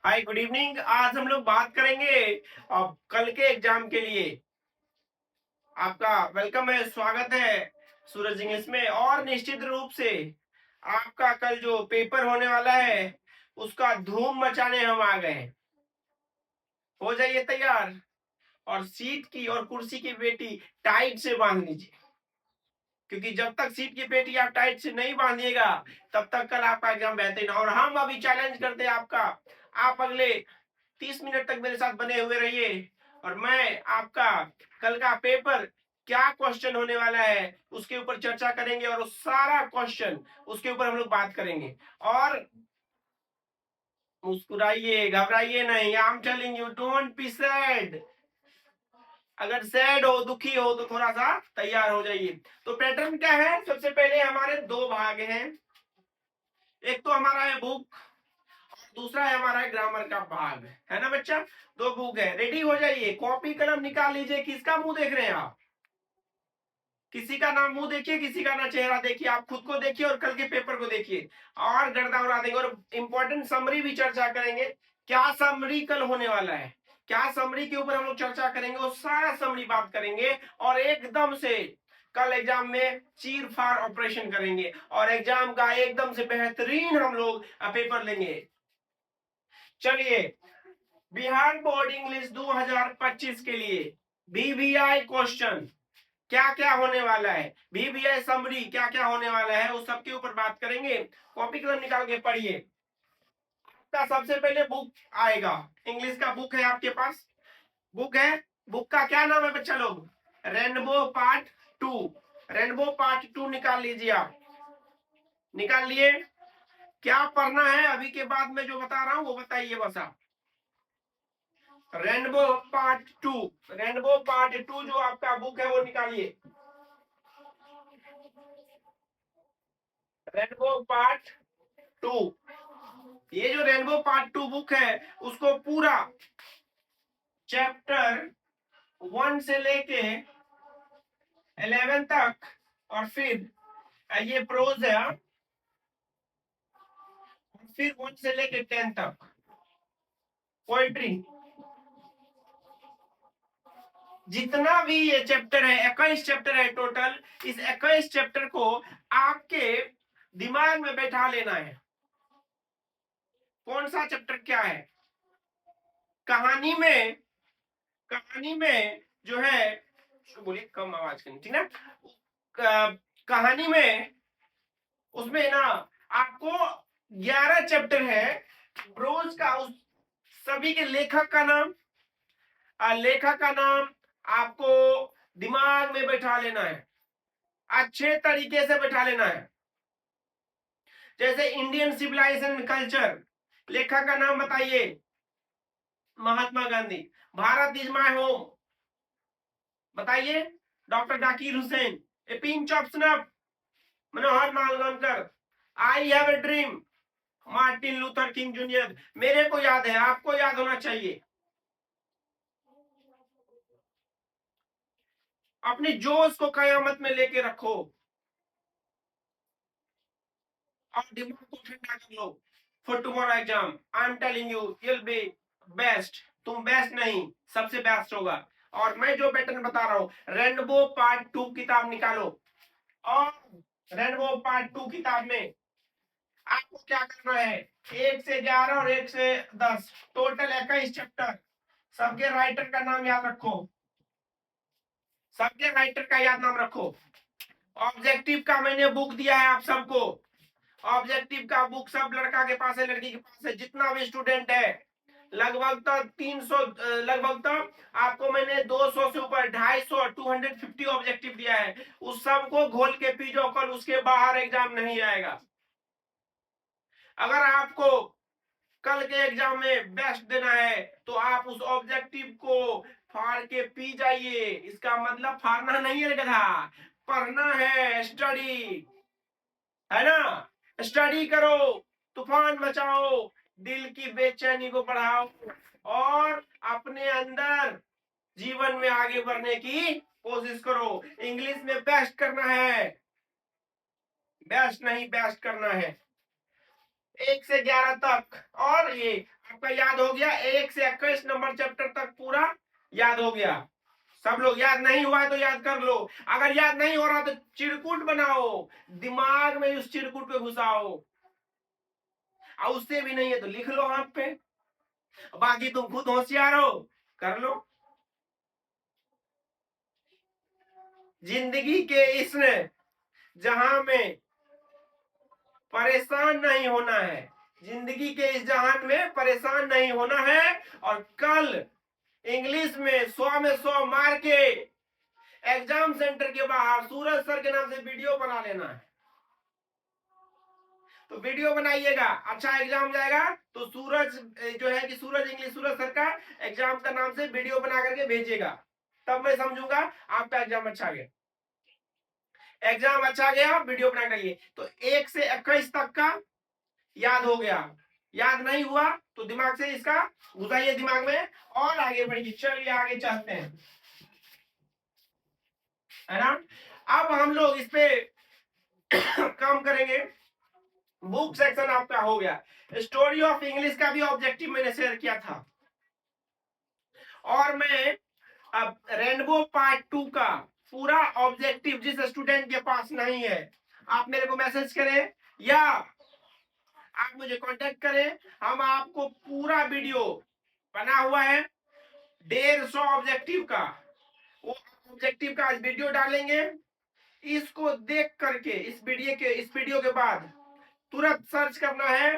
हाय, good evening. आज हम लोग बात करेंगे अब कल के एग्जाम के लिए। आपका वेलकम है, स्वागत है सूरज इंग्लिश में। और निश्चित रूप से आपका कल जो पेपर होने वाला है उसका धूम मचाने हम आ गए हैं। हो जाइए तैयार और सीट की और कुर्सी की पेटी टाइट से बांध लीजिए, क्योंकि जब तक सीट की पेटी आप टाइट से नहीं बांधिएगा तब तक कल आपका एग्जाम बेहतरीन। और हम अभी चैलेंज करते हैं आपका, आप अगले 30 मिनट तक मेरे साथ बने हुए रहिए और मैं आपका कल का पेपर क्या क्वेश्चन होने वाला है उसके ऊपर चर्चा करेंगे और उस सारा क्वेश्चन उसके ऊपर हम लोग बात करेंगे। और मुस्कुराइए, घबराइए नहीं। आई am telling you, don't be sad. अगर सैड हो, दुखी हो तो थोड़ा सा तैयार हो जाइए। तो पैटर्न क्या है? सबसे पहले हमारे दो भाग हैं। एक तो हमारा है बुक, दूसरा है हमारा ग्रामर का भाग, है ना बच्चा? दो बुक है। रेडी हो जाइए, कॉपी कलम निकाल लीजिए। किसका मुंह देख रहे हैं आप? किसी का ना मुंह देखिए, किसी का ना चेहरा देखिए। आप खुद को देखिए और कल के पेपर को देखिए और गर्दा उड़ा देंगे। और इंपॉर्टेंट समरी भी चर्चा करेंगे। क्या समरी कल होने वाला है, क्या समरी के ऊपर हम लोग चर्चा करेंगे, वो सारा समरी बात करेंगे। और एकदम से कल एग्जाम में चीर फाड़ ऑपरेशन करेंगे और एग्जाम का एकदम से बेहतरीन हम लोग पेपर लेंगे। चलिए, बिहार बोर्ड इंग्लिश 2025 के लिए बीबीआई क्वेश्चन क्या क्या होने वाला है, बीबीआई समरी क्या क्या होने वाला है, उस सब के ऊपर बात करेंगे। कॉपी कलम निकाल के पढ़िए। आपका सबसे पहले बुक आएगा, इंग्लिश का बुक है आपके पास? बुक है। बुक का क्या नाम है बच्चा लोग? Rainbow part 2। रेनबो पार्ट 2 निकाल लीजिए आप। निकाल लिए? क्या पढ़ना है अभी के बाद में जो बता रहा हूं वो बताइए बस आप। रेनबो पार्ट 2, रेनबो पार्ट 2 जो आपका बुक है वो निकालिए। रेनबो पार्ट 2, ये जो रेनबो पार्ट 2 बुक है उसको पूरा चैप्टर 1 से लेके 11 तक, और फिर ये प्रोज है, फिर 1 से लेके 10 तक पोएट्री, जितना भी ये चैप्टर है 21 चैप्टर है टोटल। इस 21 चैप्टर को आपके दिमाग में बैठा लेना है। कौन सा चैप्टर क्या है? कहानी में, कहानी में जो है, बोलिए कम आवाज करनी, ठीक ना? कहानी में उसमें ना आपको 11 चैप्टर है। ब्रोज का उस सभी के लेखक का नाम, लेखक का नाम आपको दिमाग में बैठा लेना है, अच्छे तरीके से बैठा लेना है। जैसे इंडियन सिविलाइजेशन कल्चर, लेखक का नाम बताइए? Mahatma Gandhi. Bharat is my home, बताइए? Doctor Zakir Hussain. A pinch of snuff, Manohar Malgonkar. I have a dream, Martin Luther King junior. मेरे को याद है, आपको याद होना चाहिए। अपने जोश को कयामत में लेके रखो और दिमाग को ठंडा कर लो for tomorrow exam. I am telling you, will be best. तुम बेस्ट नहीं, सबसे बेस्ट होगा। और मैं जो पैटर्न बता रहा हूं, रेनबो पार्ट 2 किताब निकालो और रेनबो पार्ट 2 किताब में आपको क्या करना है? 1 से 11 और 1 से 10, टोटल 21 चैप्टर। सबके राइटर का नाम याद रखो, सबके राइटर का याद नाम रखो। ऑब्जेक्टिव का मैंने बुक दिया है आप सबको। ऑब्जेक्टिव का बुक सब लड़का के पास है, लड़की के पास है, जितना भी स्टूडेंट है। लगभग तक 300, लगभग तक आपको मैंने 200 से ऊपर 250 250 ऑब्जेक्टिव दिया है। उस सबको घोल के पी जाओ, कल उसके बाहर एग्जाम नहीं आएगा। अगर आपको कल के एग्जाम में बेस्ट देना है तो आप उस ऑब्जेक्टिव को फाड़ के पी जाइए। इसका मतलब फाड़ना नहीं है गधा, पढ़ना है, स्टडी, है ना? स्टडी करो, तूफान मचाओ, दिल की बेचैनी को बढ़ाओ और अपने अंदर जीवन में आगे बढ़ने की कोशिश करो। इंग्लिश में बेस्ट करना है, बेस्ट नहीं बेस्ट करना है। 1 से 11 तक। और ये आपका याद हो गया, 1 से 21 नंबर चैप्टर तक पूरा याद हो गया। सब लोग, याद नहीं हुआ है तो याद कर लो। अगर याद नहीं हो रहा तो चिरकुट बनाओ, दिमाग में उस चिरकुट पे घुसाओ, और उससे भी नहीं है तो लिख लो हाथ पे। बाकी तुम खुद होशियार हो, कर लो। जिंदगी के इस जहां में परेशान नहीं होना है, जिंदगी के इस जहान में परेशान नहीं होना है। और कल इंग्लिश में 100 में 100 मार के एग्जाम सेंटर के बाहर सूरज सर के नाम से वीडियो बना लेना है। तो वीडियो बनाइएगा, अच्छा एग्जाम जाएगा तो सूरज जो है कि सूरज इंग्लिश सूरज सर का एग्जाम का नाम से वीडियो बना करके भेजिएगा, तब मैं समझूंगा आपका एग्जाम अच्छा गया। एग्जाम अच्छा गया, वीडियो बना करिए। तो 1 से 21 तक का याद हो गया, याद नहीं हुआ तो दिमाग से इसका घुसाइए दिमाग में और आगे बढ़िए। चलिए आगे चलते हैं, है ना। अब हम लोग इस पे काम करेंगे। बुक सेक्शन आपका हो गया। स्टोरी ऑफ इंग्लिश का भी ऑब्जेक्टिव मैंने शेयर किया था, और मैं अब रेनबो पार्ट 2 का पूरा ऑब्जेक्टिव, जिस स्टूडेंट के पास नहीं है आप मेरे को मैसेज करें या आप मुझे कांटेक्ट करें, हम आपको पूरा वीडियो बना हुआ है 150 ऑब्जेक्टिव का, वो ऑब्जेक्टिव का आज वीडियो डालेंगे। इसको देख करके इस वीडियो के बाद तुरंत सर्च करना है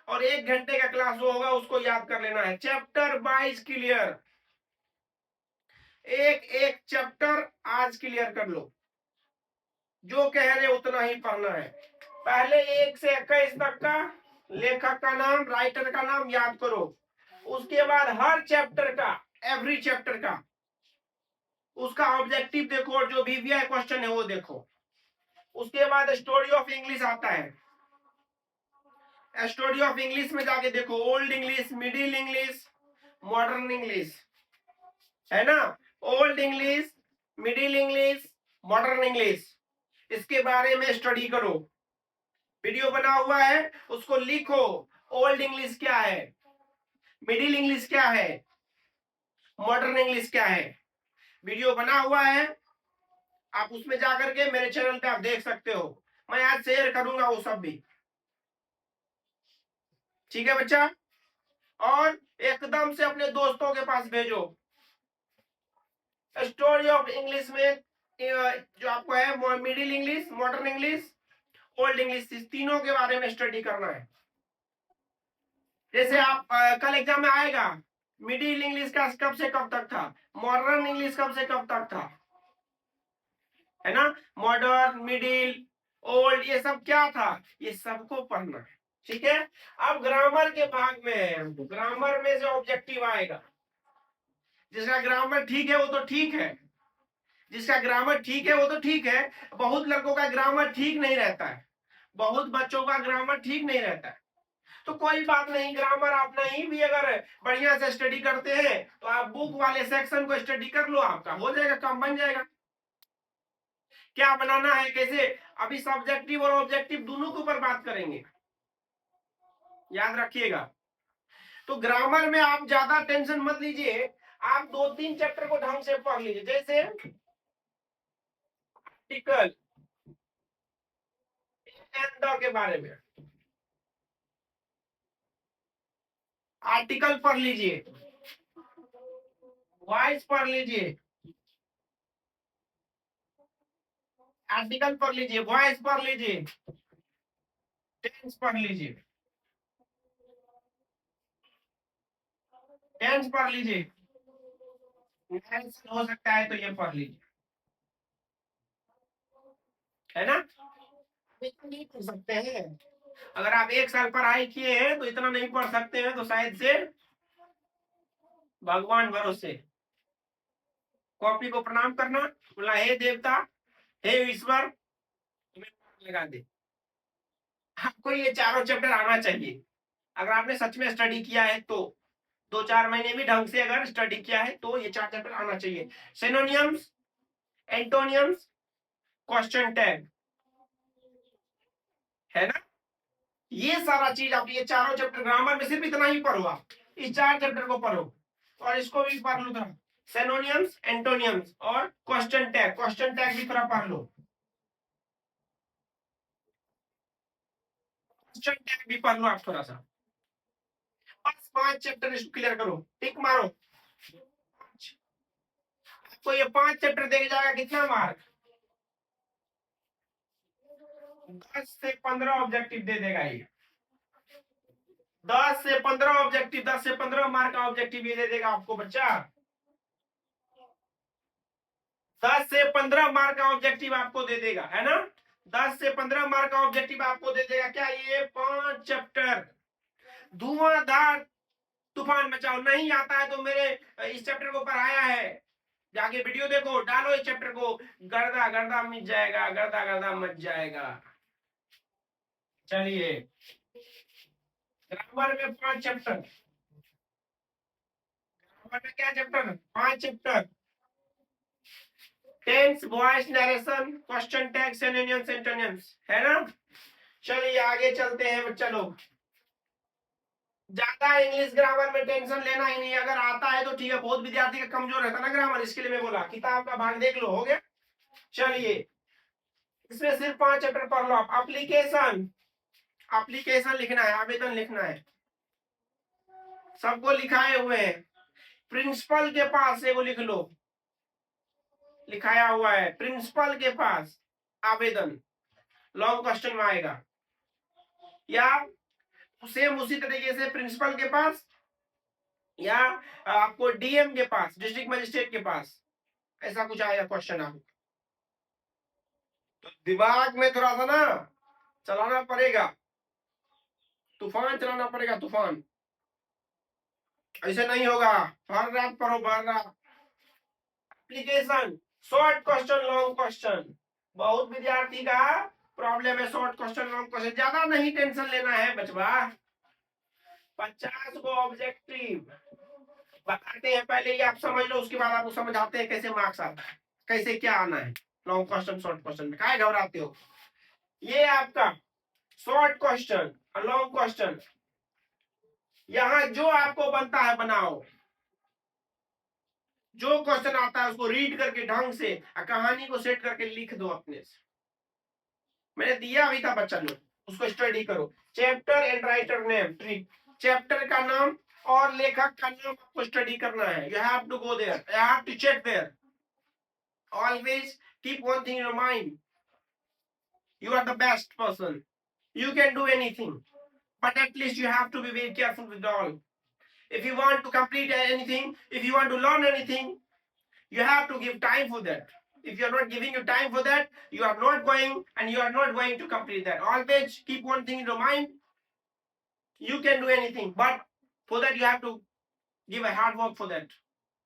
और 1 घंटे का क्लास होगा, उसको याद कर लेना है। चैप्टर 22 क्लियर, एक एक चैप्टर आज क्लियर कर लो, जो कह रहे उतना ही पढ़ना है। पहले 1 से 21 तक का लेखक का नाम, राइटर का नाम याद करो। उसके बाद हर चैप्टर का, एवरी चैप्टर का उसका ऑब्जेक्टिव देखो और जो वीवीआई क्वेश्चन है वो देखो। उसके बाद स्टोरी ऑफ इंग्लिश आता है। स्टोरी ऑफ इंग्लिश में जाके देखो old English, middle English, modern English, है ना। Old English, middle English, modern English, इसके बारे में स्टडी करो। वीडियो बना हुआ है, उसको लिखो। ओल्ड इंग्लिश क्या है, मिडिल इंग्लिश क्या है, मॉडर्न इंग्लिश क्या है, वीडियो बना हुआ है। आप उसमें जाकर के मेरे चैनल पे आप देख सकते हो, मैं आज शेयर करूंगा वो सब भी। ठीक है बच्चा, और एकदम से अपने दोस्तों के पास भेजो। स्टोरी ऑफ इंग्लिश में जो आपको है middle English, modern English, old English, तीनों के बारे में स्टडी करना है। जैसे आप कल एग्जाम में आएगा, मिडिल इंग्लिश का कब से कब तक था, मॉडर्न इंग्लिश कब से कब तक था, है ना। मॉडर्न, मिडिल, ओल्ड, ये सब क्या था, ये सबको पढ़ना है। ठीक है। अब ग्रामर के भाग में, ग्रामर में से ऑब्जेक्टिव आएगा। जिसका ग्रामर ठीक है वो तो ठीक है, जिसका ग्रामर ठीक है वो तो ठीक है। बहुत लड़कों का ग्रामर ठीक नहीं रहता है, बहुत बच्चों का ग्रामर ठीक नहीं रहता है। तो कोई बात नहीं, ग्रामर आप नहीं भी अगर बढ़िया से स्टडी करते हैं तो आप बुक वाले सेक्शन को स्टडी कर लो, आपका हो जाएगा, काम बन जाएगा। क्या बनाना है, कैसे, अभी सब्जेक्टिव और ऑब्जेक्टिव दोनों के ऊपर बात करेंगे, याद रखिएगा। तो ग्रामर में आप ज्यादा टेंशन मत लीजिए, आप 2-3 चैप्टर को ढंग से पढ़ लीजिए। जैसे आर्टिकल एंड द के बारे में आर्टिकल पढ़ लीजिए, वॉइस पढ़ लीजिए, आर्टिकल पढ़ लीजिए, वॉइस पढ़ लीजिए, टेंस पढ़ लीजिए, टेंस पढ़ लीजिए, हो सकता है तो ये पढ़ लीजिए, है ना। इतना नहीं पढ़ सकते हैं, अगर आप 1 साल पढ़ाई किए हैं तो इतना नहीं पढ़ सकते हैं, तो शायद से भगवान भरोसे कॉपी को प्रणाम करना, बोला हे देवता, हे ईश्वर, तुम्हें लगा दे। आपको ये चारों चैप्टर आना चाहिए, अगर आपने सच में स्टडी किया है तो। 2-4 महीने भी ढंग से अगर स्टडी किया है तो ये 4 चैप्टर आना चाहिए। सिनोनियम्स, एंटोनियम्स, क्वेश्चन टैग, है ना। ये सारा चीज आप, ये चारों चैप्टर ग्रामर में सिर्फ इतना ही पढ़ो आप। इस 4 चैप्टर को पढ़ो और इसको भी पढ़ लो थोड़ा, सिनोनिम्स, एंटोनियम्स और क्वेश्चन टैग भी थोड़ा पढ़ लो, क्वेश्चन टैग भी पढ़ लो आप थोड़ा सा। बस 5 चैप्टर इसको क्लियर करो, टिक मारो। आपको ये 5 चैप्टर दे जाएगा कितना मार्क? 10 से 15 ऑब्जेक्टिव दे देगा ये, 10 से 15 ऑब्जेक्टिव, 10 से 15 मार्क का ऑब्जेक्टिव ये दे देगा आपको बच्चा। 10 से 15 मार्क का ऑब्जेक्टिव आपको दे देगा, है ना? 10 से 15 मार्क का ऑब्जेक्टिव आपको दे देगा क्या? ये 5 चैप्टर धुआंधार तूफान मचाओ। नहीं आता है तो मेरे इस चैप्टर को पढ़ाया है, जाके वीडियो देखो, डालो इस चैप्टर को, गर्दा गर्दा मिट जाएगा, गर्दा गर्दा मच जाएगा। चलिए, ग्रामर में 5 चैप्टर, ग्रामर में क्या chapter? 5 chapter, tense, voice, narration, question tag, synonyms, antonyms, है ना? चलिए आगे चलते हैं बच्चा लोग। ज्यादा इंग्लिश ग्रामर में टेंशन लेना ही नहीं, अगर आता है तो ठीक है, बहुत विद्यार्थी का कमजोर रहता ना ग्रामर, इसके लिए मैं बोला किताब का भाग देख लो, हो गया। चलिए, इसमें सिर्फ 5 चैप्टर पढ़ लो आप। एप्लीकेशन, एप्लीकेशन लिखना है, आवेदन लिखना है, सबको लिखाए हुए हैं। प्रिंसिपल के पास से वो लिख लो, लिखाया हुआ है, प्रिंसिपल के पास आवेदन, लॉन्ग क्वेश्चन में आएगा। या सेम उसी तरीके से प्रिंसिपल के पास, या आपको डीएम के पास, डिस्ट्रिक्ट मजिस्ट्रेट के पास, ऐसा कुछ आएगा क्वेश्चन आपको। तो दिमाग में थोड़ा सा ना चलाना पड़ेगा, तूफान चलाना पड़ेगा, तूफान। ऐसे नहीं होगा, भर रात पढ़ो, भर रात। Application, short question, long question, बहुत विद्यार्थी का प्रॉब्लम है शॉर्ट क्वेश्चन, लॉन्ग क्वेश्चन। ज्यादा नहीं टेंशन लेना है बचवा, 50 को ऑब्जेक्टिव बताते हैं, पहले ये आप समझ लो, उसके बाद आपको समझाते हैं कैसे मार्क्स आता है, कैसे क्या आना है लॉन्ग क्वेश्चन शॉर्ट क्वेश्चन में। काहे घबराते हो? ये आपका शॉर्ट क्वेश्चन और लॉन्ग क्वेश्चन, यहां जो आपको बनता है बनाओ, जो क्वेश्चन आता है उसको रीड करके ढंग से कहानी को सेट करके लिख दो अपने से। मैंने दिया भी था बच्चा लोग, उसको स्टडी करो। Chapter and writer name, trick, chapter का नाम और लेखक का नाम आपको स्टडी करना है। You have to go there, you have to check there, always keep one thing in your mind, you are the best person, you can do anything, but at least you have to be very careful with all. If you want to complete anything, if you want to learn anything, you have to give time for that. If you are not giving you time for that, you are not going, and you are not going to complete that. Always keep one thing in your mind, you can do anything, but for that you have to give a hard work for that.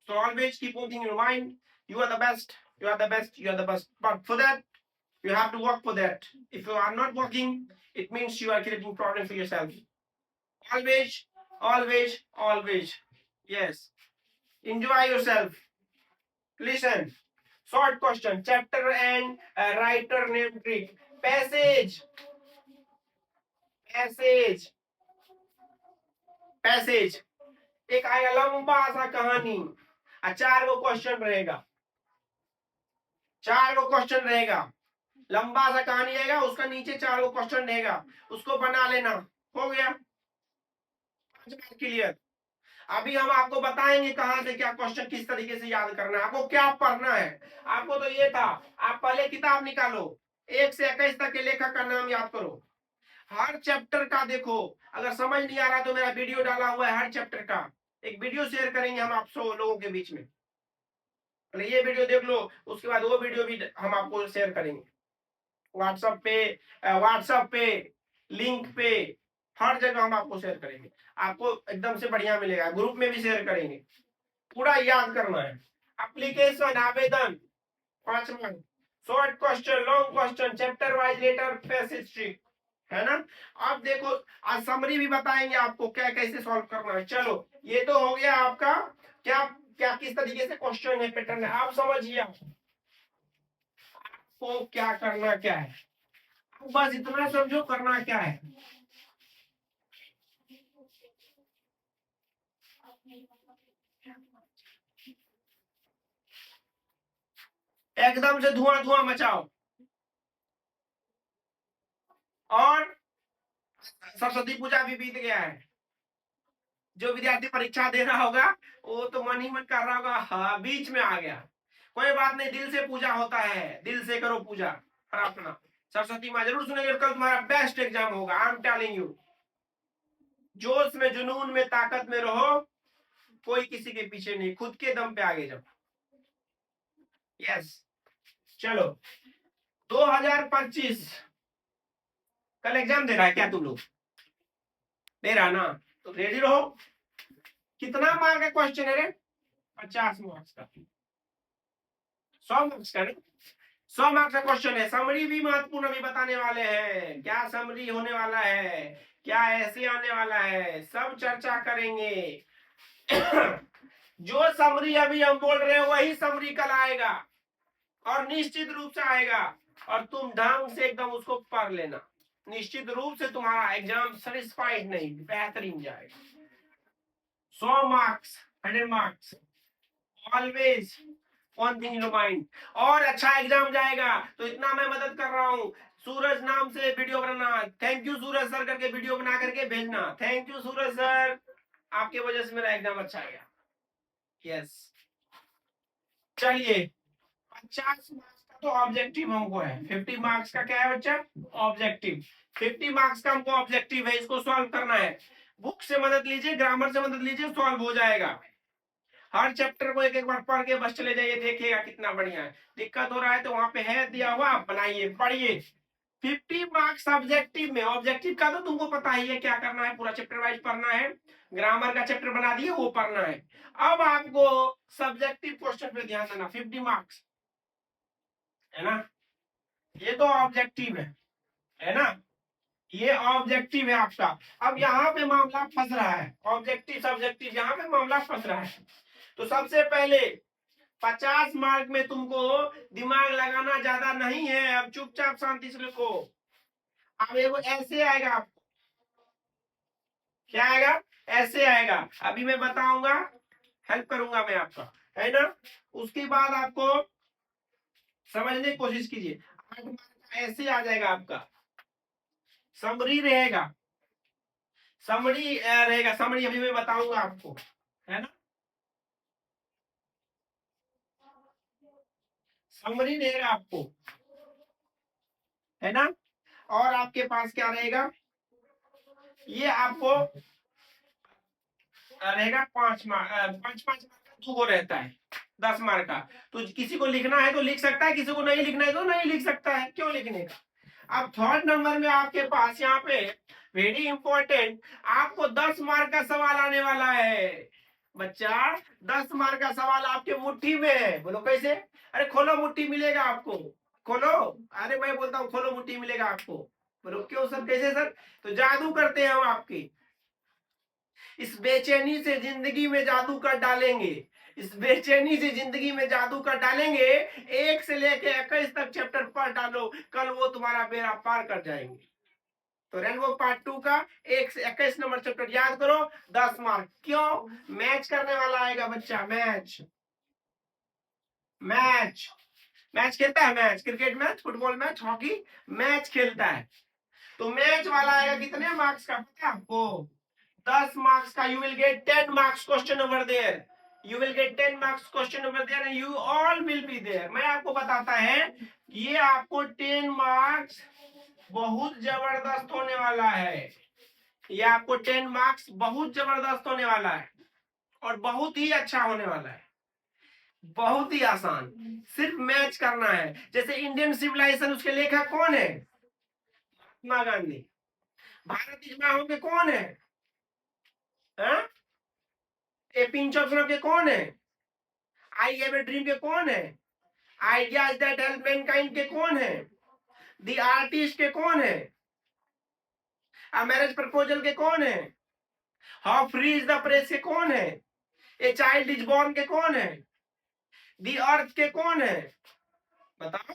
So always keep one thing in your mind, you are the best, you are the best, you are the best, but for that you have to work for that. If you are not working, it means you are creating problem for yourself. Always, always, always, yes, enjoy yourself. Listen, short question, chapter and writer name trick, passage, passage, passage, एक आएगा लंबा सा कहानी, 4 गो question रहेगा, 4 गो question रहेगा, लंबा सा कहानी रहेगा, उसका नीचे 4 गो क्वेश्चन रहेगा, उसको बना लेना, हो गया, 5 बार क्लियर। अभी हम आपको बताएंगे कहां से क्या क्वेश्चन किस तरीके से याद करना है, आपको क्या पढ़ना है। आपको तो ये था, आप पहले किताब निकालो, 1 से 21 तक के लेखक का नाम याद करो, हर चैप्टर का देखो, अगर समझ नहीं आ रहा तो मेरा वीडियो डाला हुआ है हर चैप्टर का, एक वीडियो शेयर करेंगे हम आप 100 लोगों के बीच में, ये वीडियो देख लो, उसके बाद वो वीडियो भी हम आपको शेयर करेंगे व्हाट्सएप पे, लिंक पे, हर जगह हम आपको शेयर करेंगे, आपको एकदम से बढ़िया मिलेगा, ग्रुप में भी शेयर करेंगे। पूरा याद करना है। एप्लीकेशन, आवेदन, 5 mark, short question, long question, chapter wise, letter, passage trick, है ना? अब देखो, आज समरी भी बताएंगे आपको क्या कैसे सॉल्व करना है। चलो, ये तो हो गया आपका क्या क्या किस तरीके से क्वेश्चन है, पैटर्न है, आप समझिए आपको क्या करना क्या है, बस इतना समझो करना क्या है। एकदम से धुआं धुआं मचाओ। और सरस्वती पूजा भी बीत गया है। जो विद्यार्थी परीक्षा दे रहा होगा वो तो मन ही मन कर रहा होगा, हाँ बीच में आ गया। कोई बात नहीं, दिल से पूजा होता है, दिल से करो पूजा प्रार्थना। सरस्वती माँ जरूर सुनेंगे, कल तुम्हारा बेस्ट एग्जाम होगा, आई एम टेलिंग यू। जोश में, जुनून में, ताकत में रहो, कोई किसी के पीछे नहीं, खुद के दम पे आगे जाओ। यस, चलो 2025 कल एग्जाम दे रहा है क्या तुम लोग? दे रहा ना, तो रेडी रहो। कितना मार्क का क्वेश्चन है रे? 50 मार्क्स का, 100 मार्क्स का नहीं, 100 मार्क्स का क्वेश्चन है। समरी भी महत्वपूर्ण अभी बताने वाले हैं, क्या समरी होने वाला है, क्या ऐसे आने वाला है, सब चर्चा करेंगे। जो समरी अभी हम बोल रहे हैं वही समरी कल आएगा, और निश्चित रूप से आएगा, और तुम ढंग से एकदम उसको पढ़ लेना। निश्चित रूप से तुम्हारा एग्जाम सेटिस्फाइड नहीं, बेहतरीन जाएगा। 100 marks, 100 marks always one thing in mind. और अच्छा एग्जाम जाएगा तो इतना मैं मदद कर रहा हूँ, सूरज नाम से video banana, thank you Suraj sir करके वीडियो बना करके भेजना। थैंक यू सूरज सर, आपके वजह से मेरा एग्जाम अच्छा गया। यस, चलिए 50 मार्क्स का तो ऑब्जेक्टिव हमको है, 50 मार्क्स का क्या है बच्चा? ऑब्जेक्टिव। 50 मार्क्स का हमको ऑब्जेक्टिव है, इसको सॉल्व करना है। बुक से मदद लीजिए, ग्रामर से मदद लीजिए, सॉल्व हो जाएगा। हर चैप्टर को एक एक बार पढ़ के बस चले जाइए, देखिएगा कितना बढ़िया है। दिक्कत हो रहा है तो वहां पे है दिया हुआ, बनाइए, पढ़िए। 50 मार्क्स ऑब्जेक्टिव में, ऑब्जेक्टिव का तो तुमको पता ही है क्या करना है, पूरा चैप्टर वाइज पढ़ना है। ग्रामर का चैप्टर बना दिए, वो पढ़ना है। अब आपको सब्जेक्टिव क्वेश्चन पे ध्यान देना, 50 मार्क्स है ना, ये तो ऑब्जेक्टिव है ना, ये ऑब्जेक्टिव है आपका। अब यहाँ पे मामला फंस रहा है, ऑब्जेक्टिव सब्जेक्टिव यहाँ पे मामला फंस रहा है। तो सबसे पहले 50 मार्क में तुमको दिमाग लगाना ज्यादा नहीं है, अब चुपचाप शांति से लिखो। अब एगो ऐसे आएगा आपको, क्या आएगा? ऐसे आएगा, अभी मैं बताऊंगा, हेल्प करूंगा मैं आपका, है ना। उसके बाद आपको समझने की कोशिश कीजिए। 8 मार्क का ऐसे आ जाएगा आपका, समरी रहेगा, समरी रहेगा, समरी अभी मैं बताऊंगा आपको, है ना। समरी रहेगा आपको, है ना। और आपके पास क्या रहेगा? ये आपको रहेगा 5 मार्क, 5 5 मार्क का 2 रहता है, 10 मार्क का। तो किसी को लिखना है तो लिख सकता है, किसी को नहीं लिखना है तो नहीं लिख सकता है, क्यों लिखने का। अब थर्ड नंबर में आपके पास यहाँ पे वेरी इंपॉर्टेंट, आपको 10 मार्क का सवाल आने वाला है बच्चा। 10 मार्क का सवाल आपके मुट्ठी में है। बोलो कैसे? अरे खोलो मुट्ठी मिलेगा आपको, खोलो। अरे मैं बोलता हूँ खोलो मुट्ठी मिलेगा आपको। बोलो क्यों सर, कैसे सर? तो जादू करते हैं हम आपकी, इस बेचैनी से जिंदगी में जादू कर डालेंगे, इस बेचैनी से जिंदगी में जादू कर डालेंगे। 1 से लेके 21 तक चैप्टर पढ़ डालो, कल वो तुम्हारा बेड़ा पार कर जाएंगे। तो रेनबो पार्ट 2 का 1 से 21 नंबर चैप्टर याद करो, 10 मार्क। क्यों? मैच करने वाला आएगा बच्चा, मैच, मैच, मैच खेलता है, match, cricket match, football match, hockey match खेलता है। तो मैच वाला आएगा कितने मार्क्स का पता है आपको? 10 मार्क्स का। You will get 10 marks question over there, you will get 10 marks question over there and you all will be there. मैं आपको बताता है, ये आपको 10 मार्क्स बहुत जबरदस्त होने वाला है, ये आपको 10 मार्क्स बहुत जबरदस्त होने वाला है, और बहुत ही अच्छा होने वाला है, बहुत ही आसान। सिर्फ मैच करना है। जैसे इंडियन सिविलाइजेशन, उसके लेखक कौन है? Mahatma Gandhi. Bharat is my home के कौन है? हाँ? ए पिंच ऑफ के कौन है? आई हैव ए ड्रीम के कौन है? आइडियाज दैट हेल्प मैनकाइंड के कौन है? द आर्टिस्ट के कौन है? अ मैरिज प्रपोजल के कौन है? How free is the press के कौन है? ए चाइल्ड इज बॉर्न के कौन है? द अर्थ के कौन है? बताओ।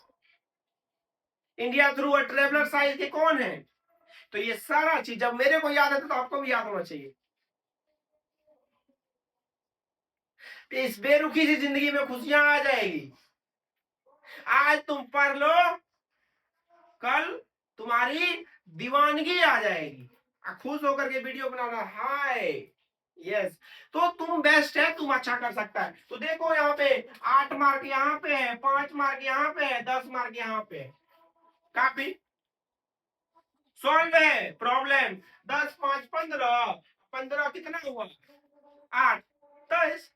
India through a traveller size के कौन है? तो ये सारा चीज जब मेरे को याद है तो आपको भी याद होना चाहिए। इस बेरुखी से जिंदगी में खुशियां आ जाएगी। आज तुम पढ़ लो, कल तुम्हारी दीवानगी आ जाएगी। खुश होकर के वीडियो बनाना, हाय यस। तो तुम बेस्ट है, तुम अच्छा कर सकता है। तो देखो यहाँ पे 8 मार्क यहाँ पे है, 5 मार्क यहाँ पे है, 10 मार्क यहाँ पे है। काफी सॉल्व है प्रॉब्लम। 10 5 15, 15 कितना हुआ 8, 23।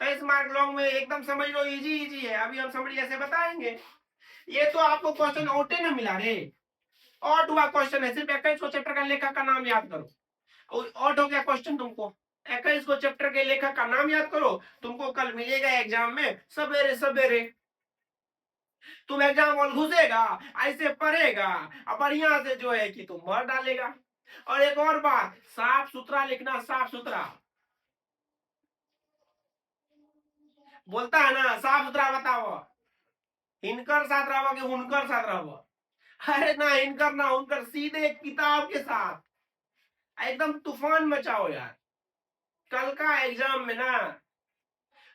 23 मार्क लॉन्ग में एकदम समझ लो, इजी इजी है। अभी हम समझ ऐसे बताएंगे। ये तो आपको क्वेश्चन ओटे ना मिला रे, ऑट हुआ क्वेश्चन है। सिर्फ 21 को चैप्टर का लेखक का नाम याद करो, ऑट हो गया क्वेश्चन तुमको। 21 को चैप्टर के लेखक का नाम याद करो, तुमको कल मिलेगा एग्जाम में सवेरे सवेरे। तुम एग्जाम हॉल घुसेगा, ऐसे पढ़ेगा और बढ़िया से जो है कि तुम भर डालेगा। और एक और बात, साफ सुथरा लिखना, साफ सुथरा बोलता है ना, साफ सुथरा बताओ। हिनकर साथ रहो कि हुनकर साथ रहो? अरे ना हिनकर ना हुनकर, सीधे किताब के साथ एकदम तूफान मचाओ यार। कल का एग्जाम में ना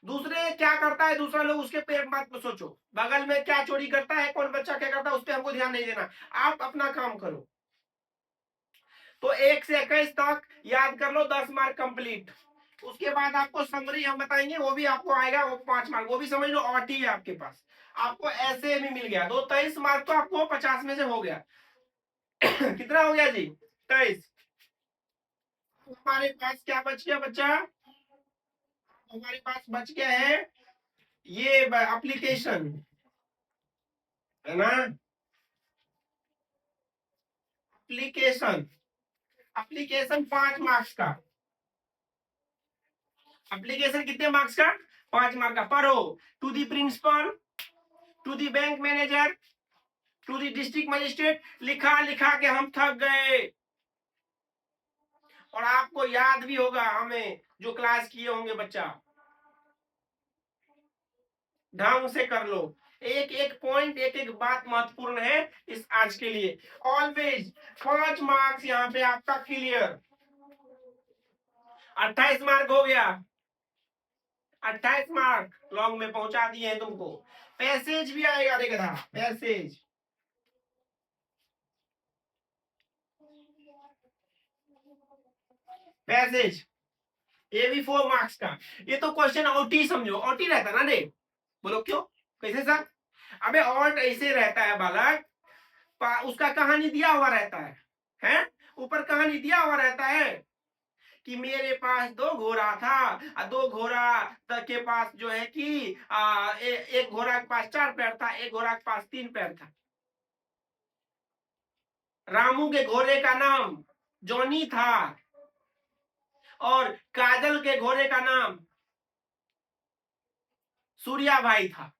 दूसरे क्या करता है दूसरा लोग, उसके पे मत सोचो। बगल में क्या चोरी करता है, कौन बच्चा क्या करता है, उस पर हमको ध्यान नहीं देना। आप अपना काम करो। तो 1 से 21 तक याद कर लो, 10 मार्क कंप्लीट। उसके बाद आपको समरी हम बताएंगे, वो भी आपको आएगा, वो 5 मार्क, वो भी समझ लो ऑट ही है आपके पास। आपको ऐसे भी मिल गया, तो 23 मार्क तो आपको 50 में से हो गया। कितना हो गया जी? 23। हमारे पास क्या बच गया बच्चा? हमारे पास बच गया है ये एप्लीकेशन, है ना? एप्लीकेशन, एप्लीकेशन 5 मार्क्स का। एप्लीकेशन कितने मार्क्स का? 5 मार्क का। पढ़ो, to the principal, to the bank manager, to the district magistrate. लिखा लिखा के हम थक गए। और आपको याद भी होगा हमें जो क्लास किए होंगे बच्चा, ढंग से कर लो। एक एक पॉइंट, एक एक बात महत्वपूर्ण है इस आज के लिए। ऑलवेज 5 मार्क्स यहाँ पे आपका क्लियर। 28 मार्क हो गया। 28 मार्क लॉन्ग में पहुंचा दिए हैं तुमको। पैसेज भी आएगा, देखा पैसेज। पैसेज ये भी 4 मार्क्स का। ये तो क्वेश्चन ओटी समझो, ओटी रहता ना रे। बोलो क्यों, कैसे सर? अबे ऑट ऐसे रहता है बालक, उसका कहानी दिया हुआ रहता है? ऊपर कहानी दिया हुआ रहता है कि मेरे पास 2 घोड़ा था, और 2 घोड़ा के पास जो है कि एक घोड़ा के पास 4 पैर था, एक घोड़ा के पास 3 पैर था। रामू के घोड़े का नाम जॉनी था, और काजल के घोड़े का नाम सूर्या भाई था,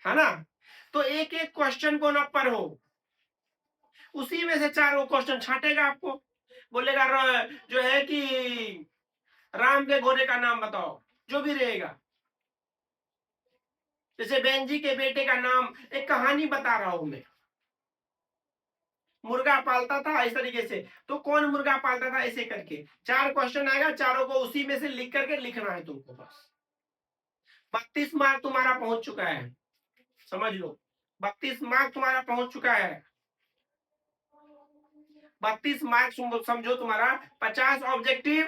है ना? तो एक एक क्वेश्चन को ना पढ़ो, उसी में से 4 वो क्वेश्चन छांटेगा आपको। बोलेगा जो है कि राम के घोड़े का नाम बताओ, जो भी रहेगा। जैसे बेंजी के बेटे का नाम, एक कहानी बता रहा हूं मैं। मुर्गा पालता था इस तरीके से, तो कौन मुर्गा पालता था, ऐसे करके 4 क्वेश्चन आएगा, चारों को उसी में से लिख करके लिखना है तुमको बस। 32 मार्क तुम्हारा पहुंच चुका है, समझ लो। 32 मार्क तुम्हारा पहुंच चुका है। 32 मार्क समझो तुम्हारा 50 ऑब्जेक्टिव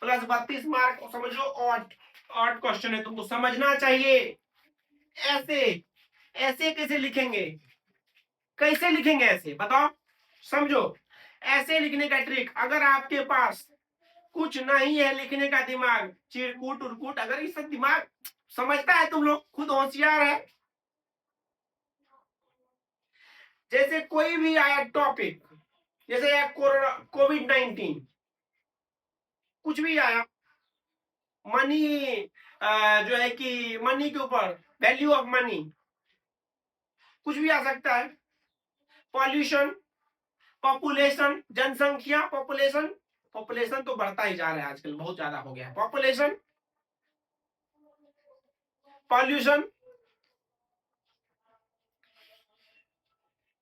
प्लस 32 मार्क समझ लो ऑट। ऑट क्वेश्चन है, तुमको समझना चाहिए। ऐसे ऐसे कैसे लिखेंगे, कैसे लिखेंगे ऐसे बताओ, समझो। ऐसे लिखने का ट्रिक, अगर आपके पास कुछ नहीं है लिखने का दिमाग, चिरकुट उरकुट, अगर इस दिमाग समझता है, तुम लोग खुद होशियार है। जैसे कोई भी आया टॉपिक, जैसे कोविड-19, कुछ भी आया, मनी, जो है कि मनी के ऊपर, वैल्यू ऑफ मनी, कुछ भी आ सकता है। पॉल्यूशन, पॉपुलेशन, जनसंख्या, पॉपुलेशन, पॉपुलेशन तो बढ़ता ही जा रहा है आजकल, बहुत ज्यादा हो गया है पॉपुलेशन, पॉल्यूशन।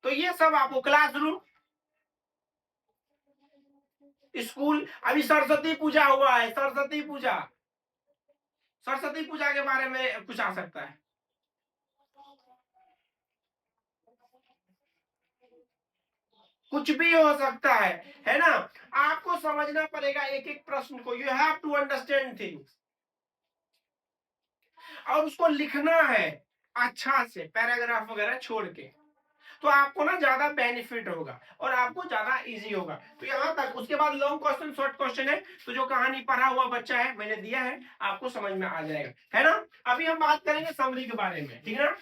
तो ये सब आपको क्लासरूम, स्कूल। अभी सरस्वती पूजा हुआ है, सरस्वती पूजा, सरस्वती पूजा के बारे में कुछ आ सकता है। कुछ भी हो सकता है ना। आपको समझना पड़ेगा एक एक प्रश्न को। You have to understand things, और उसको लिखना है अच्छा से, पैराग्राफ वगैरह छोड़ के। तो आपको ना ज्यादा बेनिफिट होगा और आपको ज्यादा इजी होगा। तो यहां तक, उसके बाद लॉन्ग क्वेश्चन, शॉर्ट क्वेश्चन है। तो जो कहानी पढ़ा हुआ बच्चा है, मैंने दिया है, आपको समझ में आ जाएगा, है ना। अभी हम बात करेंगे समरी के बारे में, ठीक है ना।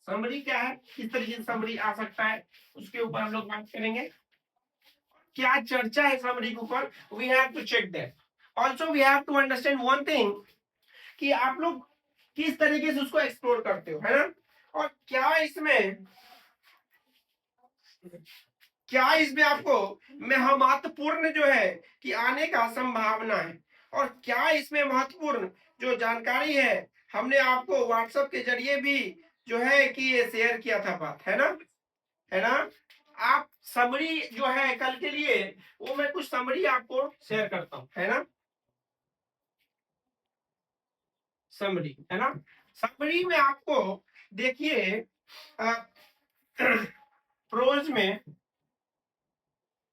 समरी क्या है, किस तरीके से समरी आ सकता है, उसके ऊपर हम लोग बात करेंगे। क्या चर्चा है समरी के ऊपर, we have to check that. Also we have to understand one thing, कि आप लोग किस तरीके से उसको एक्सप्लोर करते हो, है ना। और क्या इसमें आपको महत्वपूर्ण जो है कि आने का संभावना है, और क्या इसमें महत्वपूर्ण जो जानकारी है, हमने आपको व्हाट्सएप के जरिए भी जो है कि ये शेयर किया था बात, है ना, है ना। आप समरी जो है कल के लिए, वो मैं कुछ समरी आपको शेयर करता हूं, है ना। समरी, है ना। समरी में आपको देखिए, प्रोज में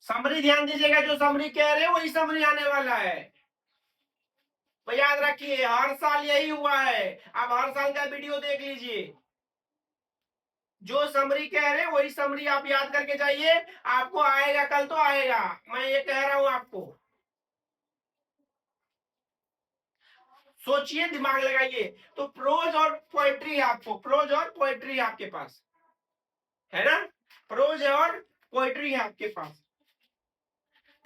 समरी ध्यान दीजिएगा, जो समरी कह रहे हैं वही समरी आने वाला है। तो याद रखिए, हर साल यही हुआ है। आप हर साल का वीडियो देख लीजिए, जो समरी कह रहे हैं वही समरी आप याद करके जाइए। आपको आएगा, कल तो आएगा, मैं ये कह रहा हूं आपको। सोचिए, दिमाग लगाइए। तो प्रोज और पोएट्री है, आपको प्रोज और पोएट्री है आपके पास, है ना। प्रोज और पोएट्री है आपके पास।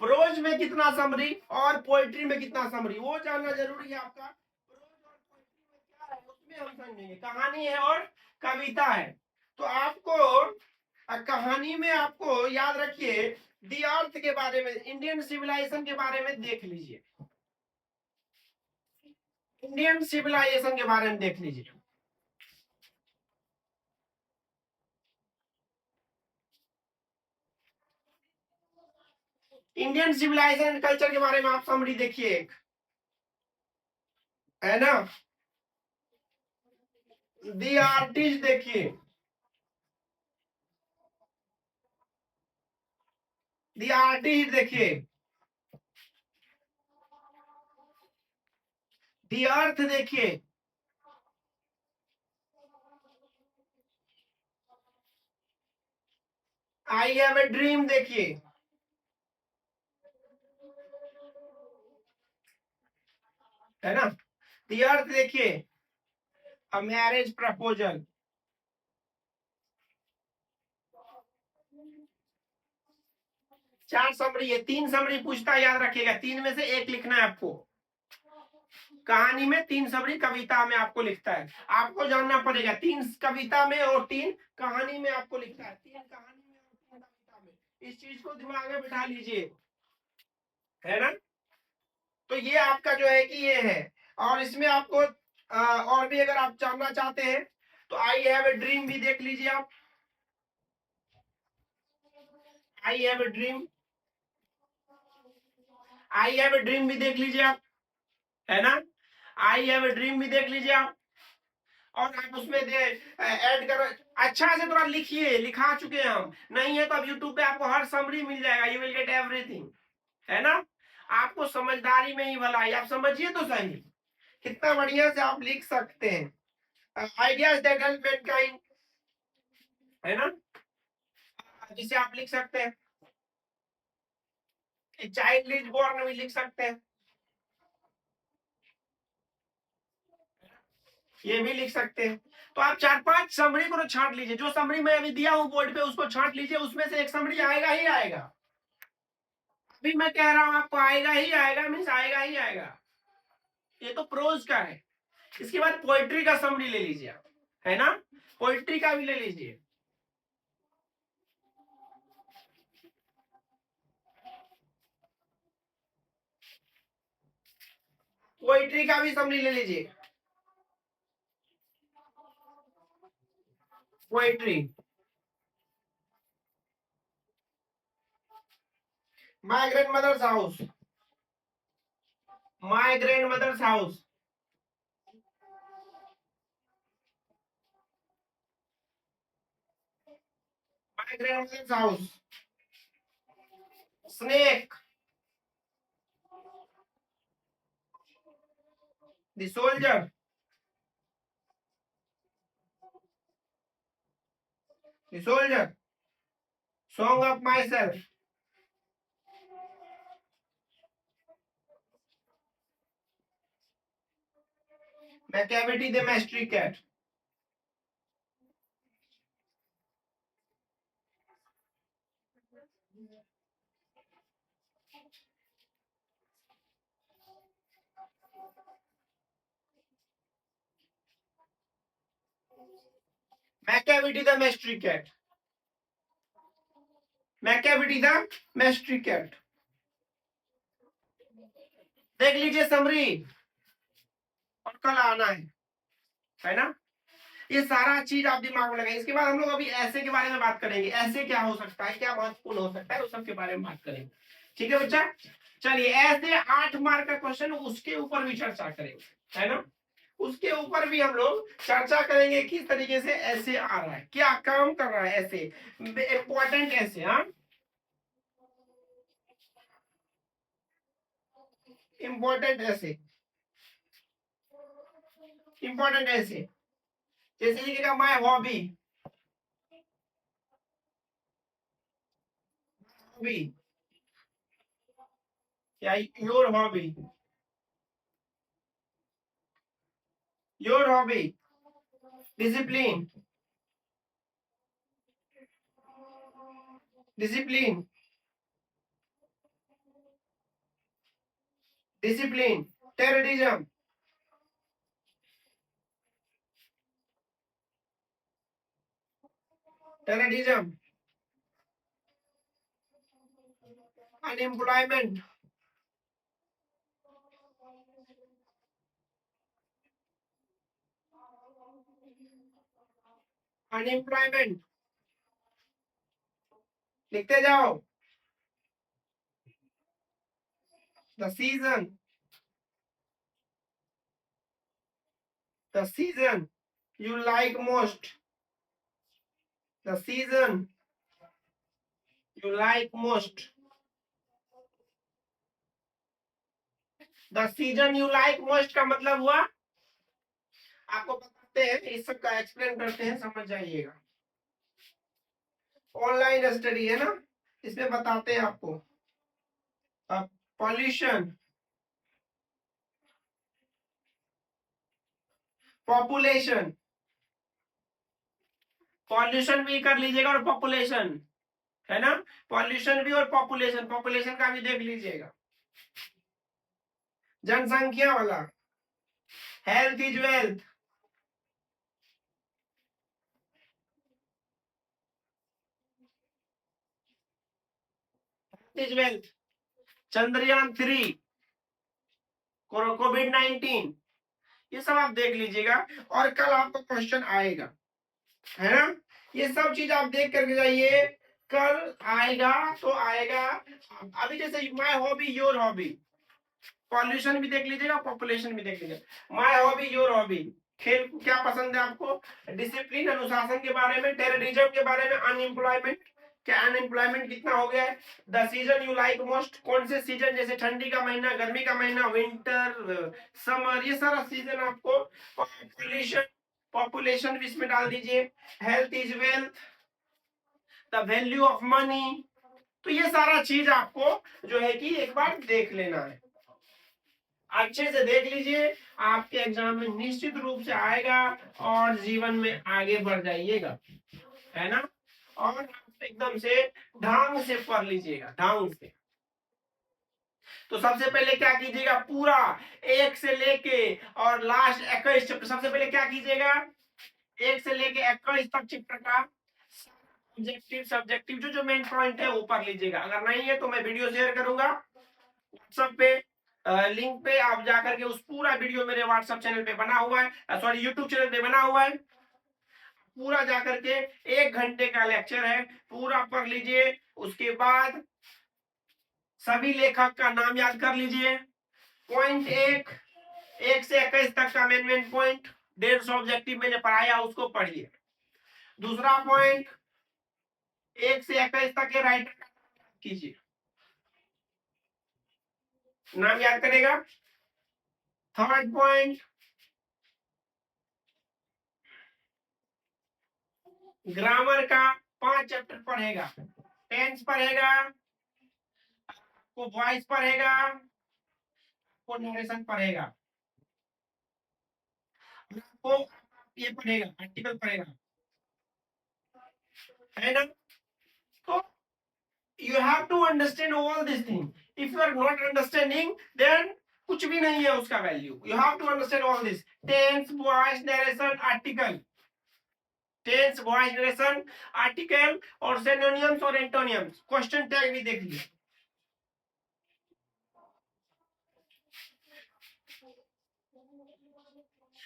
प्रोज में कितना समरी और पोएट्री में कितना समरी, वो जानना जरूरी है आपका। प्रोज और पोएट्री में क्या है, उसमें हम समझेंगे। कहानी है और कविता है। तो आपको कहानी में आपको याद रखिए, दी अर्थ के बारे में, इंडियन सिविलाइजेशन के बारे में देख लीजिए, इंडियन सिविलाइजेशन के बारे में देख लीजिए। इंडियन सिविलाइजेशन एंड कल्चर के बारे में आप समरी देखिए एक, है ना। दी आर्टिस्ट देखिए, दी आर्टिस्ट देखिए, दी अर्थ देखिए, आई हैव ए ड्रीम देखिए, है ना। दी अर्थ देखिए, अ मैरिज प्रपोजल। चार समरी है, तीन समरी पूछता है, याद रखिएगा। तीन में से एक लिखना है आपको। कहानी में तीन समरी, कविता में आपको लिखता है। आपको जानना पड़ेगा, तीन कविता में और तीन कहानी में आपको लिखता है। तीन कहानी में और तीन कविता में, इस चीज को दिमाग में बिठा लीजिए, है ना। तो ये आपका जो है कि ये है। और इसमें आपको और भी अगर आप जानना चाहते हैं, तो आई हैव ए ड्रीम भी देख लीजिए आप। आई have a dream, I have a dream भी देख लीजिए आप, है ना। आई हैव ए ड्रीम भी देख लीजिए आप। और आप उसमें दे ऐड करो, अच्छा से थोड़ा लिखिए, लिखा चुके हैं हम, नहीं है तो अब यूट्यूब पे आपको हर समरी मिल जाएगा, यू विल गेट एवरीथिंग, है ना। आपको समझदारी में ही भलाई, आप समझिए तो सही, कितना बढ़िया से आप लिख सकते हैं। आइडियाज दैट हेल्प मैनकाइंड, है ना, जिसे आप लिख सकते हैं। चाइल्ड इज बोर्न भी लिख सकते हैं, ये भी लिख सकते हैं। तो आप चार पांच समरी को तो छांट लीजिए, जो समरी मैं अभी दिया हूं बोर्ड पे उसको छांट लीजिए, उसमें से एक समरी आएगा ही आएगा। अभी मैं कह रहा हूं आपको आएगा ही आएगा, मीन्स आएगा ही आएगा। ये तो प्रोज का है। इसके बाद पोएट्री का समरी ले लीजिए आप, है ना। पोएट्री का भी ले लीजिए, पोएट्री का भी समरी ले लीजिए। Poetry, my grandmother's house, my grandmother's house, my grandmother's house, snake, the soldier, the soldier, song of myself, Macavity the mystery cat, Macavity the mystery cat, Macavity the mystery cat. देख लीजिए summary, और कल आना है ना। ये सारा चीज आप दिमाग में लगाए। इसके बाद हम लोग अभी ऐसे के बारे में बात करेंगे, ऐसे क्या हो सकता है, क्या महत्वपूर्ण हो सकता है, उस सब के बारे में बात करेंगे। ठीक है बच्चा, चलिए ऐसे 8 मार्क का क्वेश्चन, उसके ऊपर भी चर्चा करेंगे, है ना। उसके ऊपर भी हम लोग चर्चा करेंगे किस तरीके से ऐसे आ रहा है, क्या काम कर रहा है ऐसे, इंपॉर्टेंट ऐसे। हाँ, इंपॉर्टेंट ऐसे, इंपॉर्टेंट ऐसे, जैसे लिखेगा माय हॉबी, हॉबी या your hobby, your hobby, discipline, discipline, discipline, terrorism, terrorism, unemployment, unemployment, लिखते जाओ, the season, the season you like most, the season you like most, the season you like most का मतलब हुआ, आपको बताते हैं, इस सब का एक्सप्लेन करते हैं, समझ जाइएगा। ऑनलाइन स्टडी है ना, इसमें बताते हैं आपको। पॉल्यूशन, पॉपुलेशन, पॉल्यूशन भी कर लीजिएगा और पॉपुलेशन, है ना। पॉल्यूशन भी और पॉपुलेशन, पॉपुलेशन का भी देख लीजिएगा। जनसंख्या वाला, health is wealth, is wealth, Chandrayaan 3, कोविड-19, ये सब आप देख लीजिएगा, और कल आपको क्वेश्चन आएगा, है ना। ये सब चीज आप देख करके जाइए, कल आएगा तो आएगा। अभी जैसे my hobby your hobby, pollution भी देख लीजिएगा, पॉपुलेशन भी देख लीजिएगा। माय हॉबी योर हॉबी, खेल क्या पसंद है आपको, डिसिप्लिन अनुशासन के बारे में, टेररिज्म के बारे में, अनएम्प्लॉयमेंट, क्या अनएम्प्लॉयमेंट कितना हो गया है, the season you like most, कौन से सीजन, जैसे ठंडी का महीना, गर्मी का महीना, विंटर, समर, ये सारा सीजन आपको। पॉपुलेशन, पॉपुलेशन भी इसमें डाल दीजिए, health is wealth, the value of money. तो ये सारा चीज आपको जो है कि एक बार देख लेना है, अच्छे से देख लीजिए, आपके एग्जाम में निश्चित रूप से आएगा, और जीवन में आगे बढ़ जाइएगा, है ना। और एकदम से ढंग से पढ़ लीजिएगा, ढंग से। तो सबसे पहले क्या कीजिएगा, पूरा 1 से लेके और लास्ट 21 चैप्टर, सबसे पहले क्या कीजिएगा, 1 से लेके 21 तक चैप्टर का ऑब्जेक्टिव सब्जेक्टिव जो जो मेन पॉइंट है वो पढ़ लीजिएगा। अगर नहीं है तो मैं वीडियो शेयर करूंगा व्हाट्सएप पे, लिंक पे आप जाकर के, उस पूरा वीडियो मेरे व्हाट्सएप चैनल पे बना हुआ है, सॉरी यूट्यूब चैनल पे बना हुआ है, पूरा जाकर के 1 घंटे का लेक्चर है, पूरा पढ़ लीजिए। उसके बाद सभी लेखक का नाम याद कर लीजिए। पॉइंट 1 से 21 तक का मेन पॉइंट 150 ऑब्जेक्टिव मैंने पढ़ाया उसको पढ़िए। दूसरा पॉइंट 1 से 21 तक के राइटर का नाम कीजिए, नाम याद करेगा। थर्ड पॉइंट ग्रामर का 5 चैप्टर पढ़ेगा, टेंस पढ़ेगा, को वॉइस पढ़ेगा, को नरेशन पढ़ेगा, को ये पढ़ेगा, आर्टिकल पढ़ेगा, है ना। तो you have to understand all these things. If you are not understanding, then कुछ भी नहीं है उसका value. You have to understand all this. Tense, voice, narration, article. Tense, voice, narration, article और सिनोनिम्स और एंटोनिम्स। क्वेश्चन टैग भी देख लीजिए।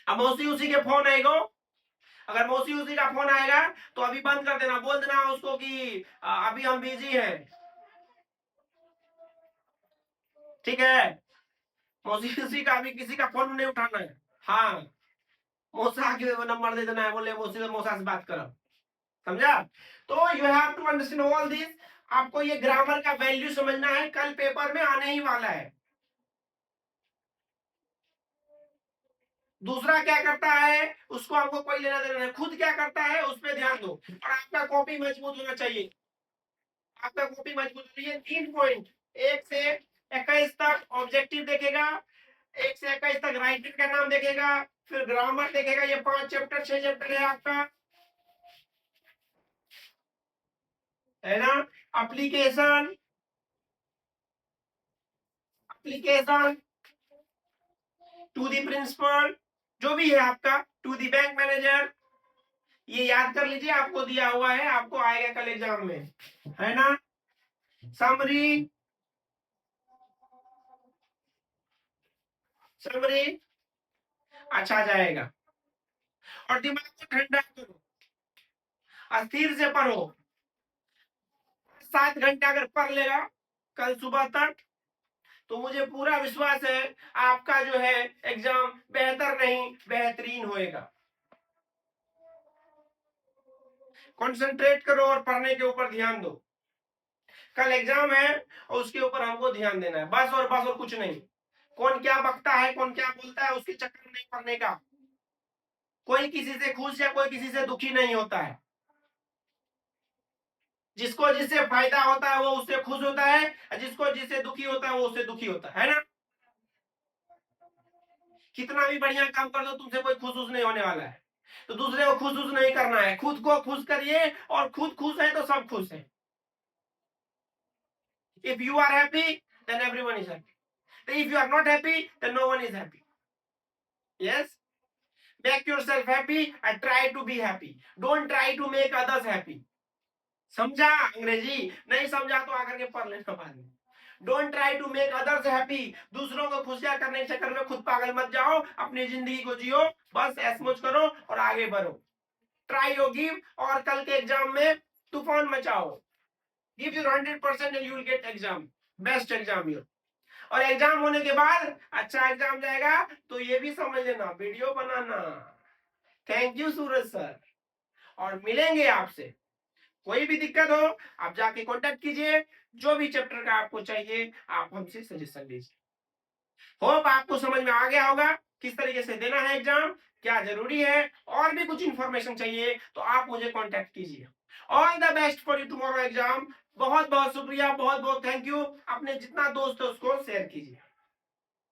अब मौसी उसी के फोन आएगा, अगर मौसी उसी का फोन आएगा तो अभी बंद कर देना, बोल देना उसको कि अभी हम बिजी हैं, ठीक है। मौसी उसी का अभी किसी का फोन नहीं उठाना है। हाँ, मौसा के नंबर दे देना है, बोले मौसी से मौसा से बात करो, समझा। तो you have to understand all this. आपको ये ग्रामर का वैल्यू समझना है, कल पेपर में आने ही वाला है। दूसरा क्या करता है उसको आपको कोई लेना देना नहीं, खुद क्या करता है उस पर ध्यान दो। और आपका कॉपी मजबूत होना चाहिए, आपका कॉपी मजबूत होनी है। 3 पॉइंट 1 से 21 तक ऑब्जेक्टिव देखेगा, 1 से 21 तक राइटर का नाम देखेगा, फिर ग्रामर देखेगा। ये 5 चैप्टर 6 चैप्टर है आपका, है ना। Application, application to the principal, जो भी है आपका, टू द बैंक मैनेजर, ये याद कर लीजिए, आपको दिया हुआ है, आपको आएगा कल एग्जाम में, है ना। समरी, समरी अच्छा जाएगा। और दिमाग को ठंडा करो, अस्थिर से पढ़ो। 7 घंटा अगर पढ़ लेगा कल सुबह तक तो मुझे पूरा विश्वास है आपका जो है एग्जाम बेहतर नहीं बेहतरीन होएगा। कंसंट्रेट करो और पढ़ने के ऊपर ध्यान दो। कल एग्जाम है और उसके ऊपर हमको ध्यान देना है, बस और बस, और कुछ नहीं। कौन क्या बकता है, कौन क्या बोलता है, उसके चक्कर में नहीं पड़ने का। कोई किसी से खुश या कोई किसी से दुखी नहीं होता है। जिसको जिससे फायदा होता है वो उससे खुश होता है, और जिसको जिससे दुखी होता है वो उससे दुखी होता है ना। कितना भी बढ़िया काम कर दो तुमसे कोई खुश नहीं होने वाला है। तो दूसरे को खुश नहीं करना है, खुद को खुश करिए, और खुद खुश है तो सब खुश है। If you are happy, then everyone is happy. If you are not happy, then no one is happy. Yes? Make yourself happy and try to be happy. Don't try to make others happy. समझा अंग्रेजी? नहीं समझा तो आकर के पढ़ लेना बाद में। Don't try to make others happy. दूसरों को खुशियां करने के चक्कर में खुद पागल मत जाओ, अपनी जिंदगी को जियो, बस ऐश मौज करो और आगे बढ़ो। ट्राई योर गिव, और कल के एग्जाम में तूफान मचाओ। Give your 100% and you will get exam, best exam your. और एग्जाम होने के बाद अच्छा एग्जाम जाएगा तो ये भी समझ लेना, video banana. Thank you Suraj sir, और मिलेंगे आपसे। कोई भी दिक्कत हो आप जाके कांटेक्ट कीजिए, जो भी चैप्टर का आपको चाहिए आप हमसे सजेशन लीजिए। होप आपको समझ में आ गया होगा किस तरीके से देना है एग्जाम, क्या जरूरी है। और भी कुछ इंफॉर्मेशन चाहिए तो आप मुझे कांटेक्ट कीजिए। All the best for you tomorrow exam. बहुत बहुत शुक्रिया, बहुत बहुत थैंक यू। अपने जितना दोस्त है उसको शेयर कीजिए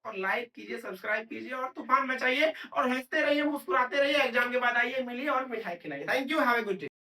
और लाइक कीजिए, सब्सक्राइब कीजिए और तूफान मचाइए और हंसते रहिए, मुस्कुराते रहिए। एग्जाम के बाद आइए, मिलिए और मिठाई खिलाइए। Thank you, have a good day.